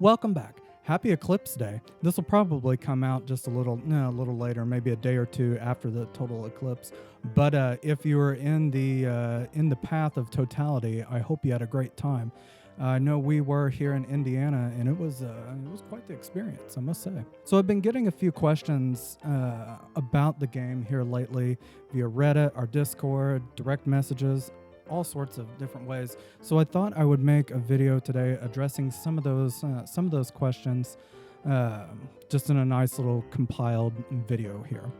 Welcome back. Happy Eclipse Day. This will probably come out just a little later, maybe a day or two after the total eclipse. But if you were in the path of totality, I hope you had a great time. I know we were here in Indiana, and it was quite the experience, I must say. So I've been getting a few questions about the game here lately via Reddit, our Discord, direct messages, all sorts of different ways. So I thought I would make a video today addressing some of those questions, just in a nice little compiled video here.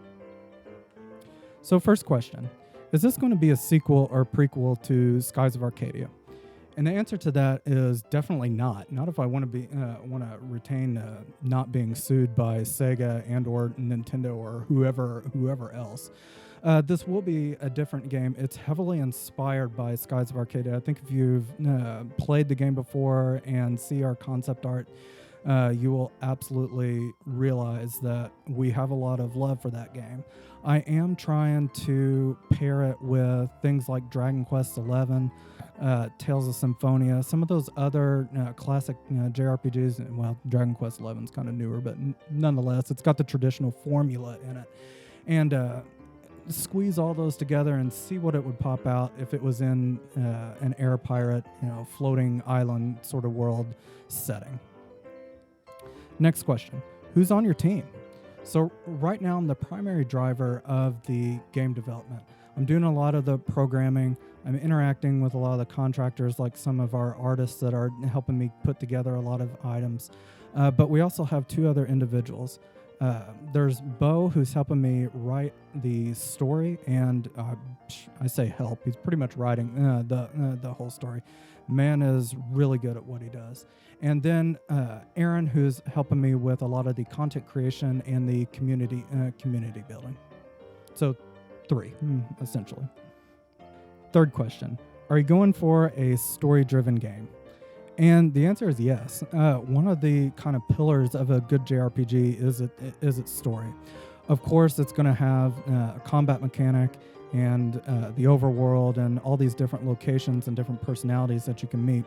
So first question: is this going to be a sequel or prequel to Skies of Arcadia? And the answer to that is definitely not. Not if I want to retain not being sued by Sega and or Nintendo or whoever else. This will be a different game. It's heavily inspired by Skies of Arcadia. I think if you've played the game before and see our concept art, you will absolutely realize that we have a lot of love for that game. I am trying to pair it with things like Dragon Quest XI, Tales of Symphonia, some of those other classic JRPGs. Well, Dragon Quest XI is kind of newer, but nonetheless, it's got the traditional formula in it. And squeeze all those together and see what it would pop out if it was in an air pirate, floating island sort of world setting. Next question: who's on your team? So right now I'm the primary driver of the game development. I'm doing a lot of the programming. I'm interacting with a lot of the contractors, like some of our artists that are helping me put together a lot of items. But we also have two other individuals. There's Bo, who's helping me write the story, and I say help. He's pretty much writing the whole story. Man is really good at what he does. And then Aaron, who's helping me with a lot of the content creation and the community building. So 3, essentially. Third question: are you going for a story-driven game? And the answer is yes. One of the kind of pillars of a good JRPG is its story. Of course, it's going to have a combat mechanic and the overworld and all these different locations and different personalities that you can meet.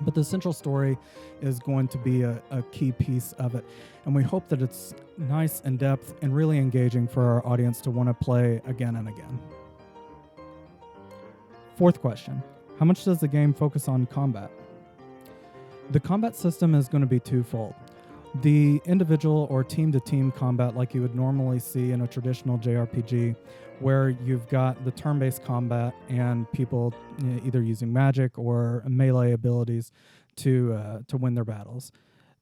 But the central story is going to be a key piece of it. And we hope that it's nice, in-depth, and really engaging for our audience to want to play again and again. Fourth question: how much does the game focus on combat? The combat system is going to be twofold. The individual or team-to-team combat like you would normally see in a traditional JRPG, where you've got the turn-based combat and people either using magic or melee abilities to win their battles.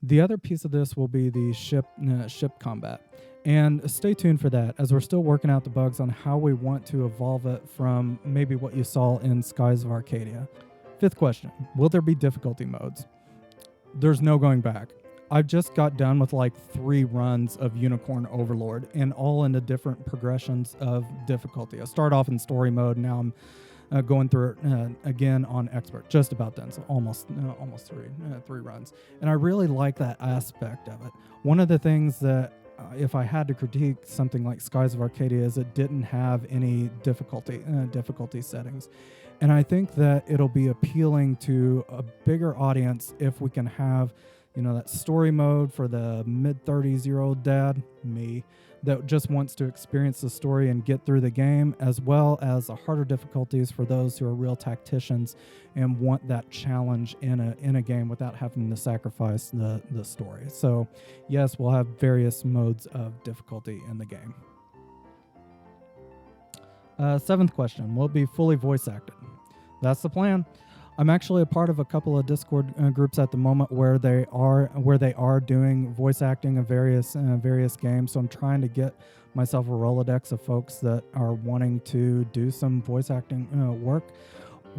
The other piece of this will be the ship combat. And stay tuned for that, as we're still working out the bugs on how we want to evolve it from maybe what you saw in Skies of Arcadia. Fifth question: will there be difficulty modes? There's no going back. I've just got done with like 3 runs of Unicorn Overlord, and all into different progressions of difficulty. I start off in story mode, now I'm going through it again on expert, just about done, so almost 3 runs. And I really like that aspect of it. One of the things that if I had to critique something like Skies of Arcadia is it didn't have any difficulty settings. And I think that it'll be appealing to a bigger audience if we can have, that story mode for the mid-30s-year-old dad, me, that just wants to experience the story and get through the game, as well as the harder difficulties for those who are real tacticians and want that challenge in a game without having to sacrifice the story. So yes, we'll have various modes of difficulty in the game. Seventh question: will it be fully voice acted? That's the plan. I'm actually a part of a couple of Discord groups at the moment where they are doing voice acting of various games. So I'm trying to get myself a Rolodex of folks that are wanting to do some voice acting work.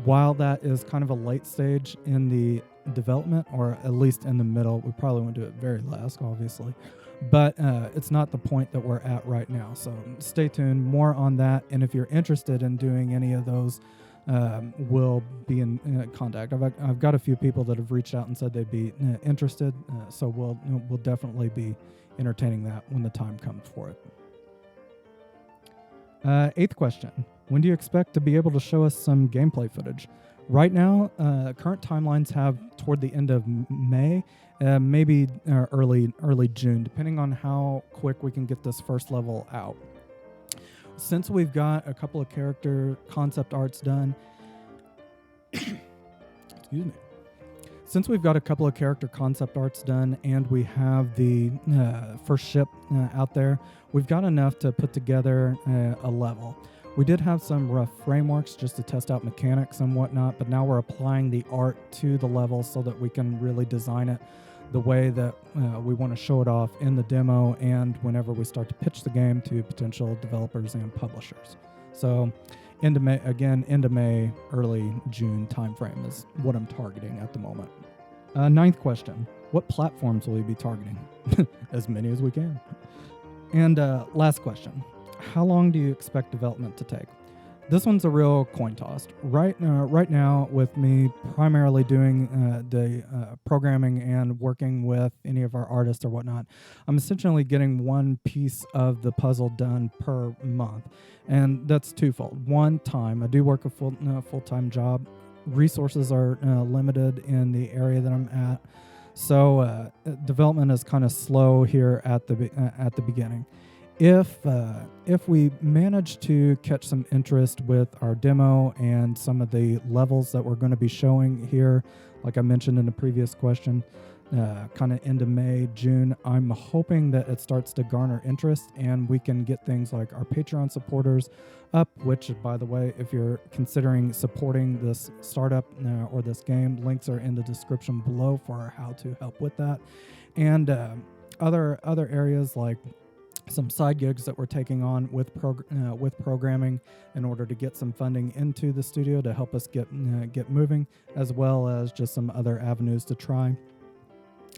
While that is kind of a late stage in the development, or at least in the middle, we probably won't do it very last, obviously. But it's not the point that we're at right now. So stay tuned, more on that. And if you're interested in doing any of those, we'll be in contact. I've got a few people that have reached out and said they'd be interested. So we'll definitely be entertaining that when the time comes for it. Eighth question: when do you expect to be able to show us some gameplay footage? Right now, current timelines have toward the end of May, maybe early June, depending on how quick we can get this first level out. Since we've got a couple of character concept arts done, excuse me. Since we've got a couple of character concept arts done and we have the first ship out there, we've got enough to put together a level. We did have some rough frameworks just to test out mechanics and whatnot, but now we're applying the art to the level so that we can really design it the way that we want to show it off in the demo and whenever we start to pitch the game to potential developers and publishers. So end of May, early June timeframe is what I'm targeting at the moment. Ninth question, what platforms will you be targeting? As many as we can. And last question, how long do you expect development to take? This one's a real coin toss. Right now, with me primarily doing the programming and working with any of our artists or whatnot, I'm essentially getting one piece of the puzzle done per month, and that's twofold. One, time. I do work a full-time job. Resources are limited in the area that I'm at, so development is kind of slow here at the beginning. If we manage to catch some interest with our demo and some of the levels that we're going to be showing here, like I mentioned in the previous question, kind of end of May, June, I'm hoping that it starts to garner interest and we can get things like our Patreon supporters up, which, by the way, if you're considering supporting this startup or this game, links are in the description below for how to help with that. And other areas like some side gigs that we're taking on with programming in order to get some funding into the studio to help us get moving, as well as just some other avenues to try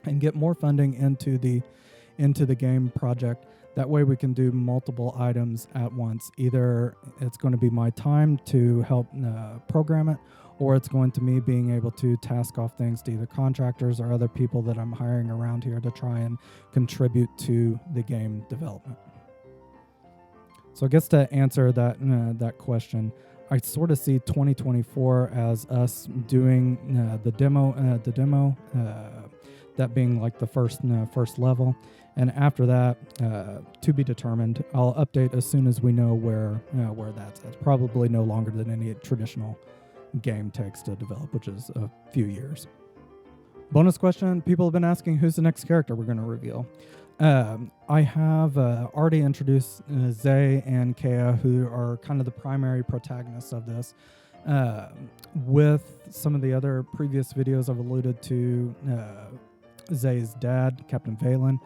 and get more funding into the game project. That way we can do multiple items at once. Either it's going to be my time to help program it, or it's going to me being able to task off things to either contractors or other people that I'm hiring around here to try and contribute to the game development. So I guess to answer that question, I sort of see 2024 as us doing the demo, that being like the first level, and after that, to be determined. I'll update as soon as we know where that's at. Probably no longer than any traditional game takes to develop, which is a few years. Bonus question, people have been asking who's the next character we're going to reveal. I have already introduced Zay and Achaea, who are kind of the primary protagonists of this. With some of the other previous videos, I've alluded to Zay's dad, Captain Valen.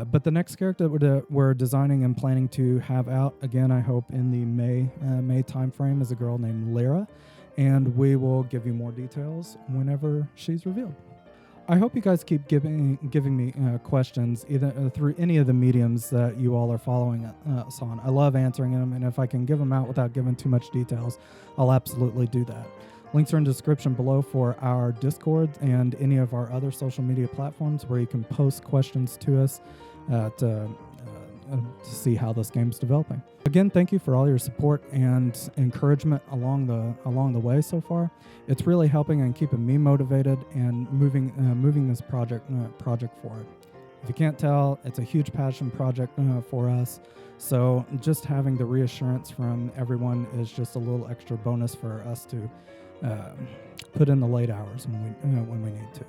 But the next character that we're designing and planning to have out, again, I hope in the May timeframe, is a girl named Lyra, and we will give you more details whenever she's revealed. I hope you guys keep giving me questions either through any of the mediums that you all are following us on. I love answering them, and if I can give them out without giving too much details, I'll absolutely do that. Links are in the description below for our Discord and any of our other social media platforms where you can post questions to us to see how this game's developing. Again, thank you for all your support and encouragement along the way so far. It's really helping and keeping me motivated and moving this project forward. If you can't tell, it's a huge passion project for us. So just having the reassurance from everyone is just a little extra bonus for us to put in the late hours when we need to.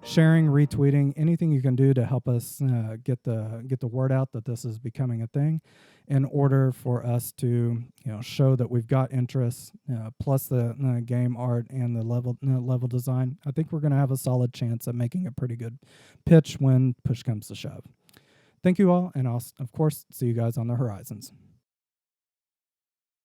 Sharing, retweeting, anything you can do to help us get the word out that this is becoming a thing, in order for us to show that we've got interest, plus the game art and the level design. I think we're going to have a solid chance at making a pretty good pitch when push comes to shove. Thank you all, and I'll of course see you guys on the horizons.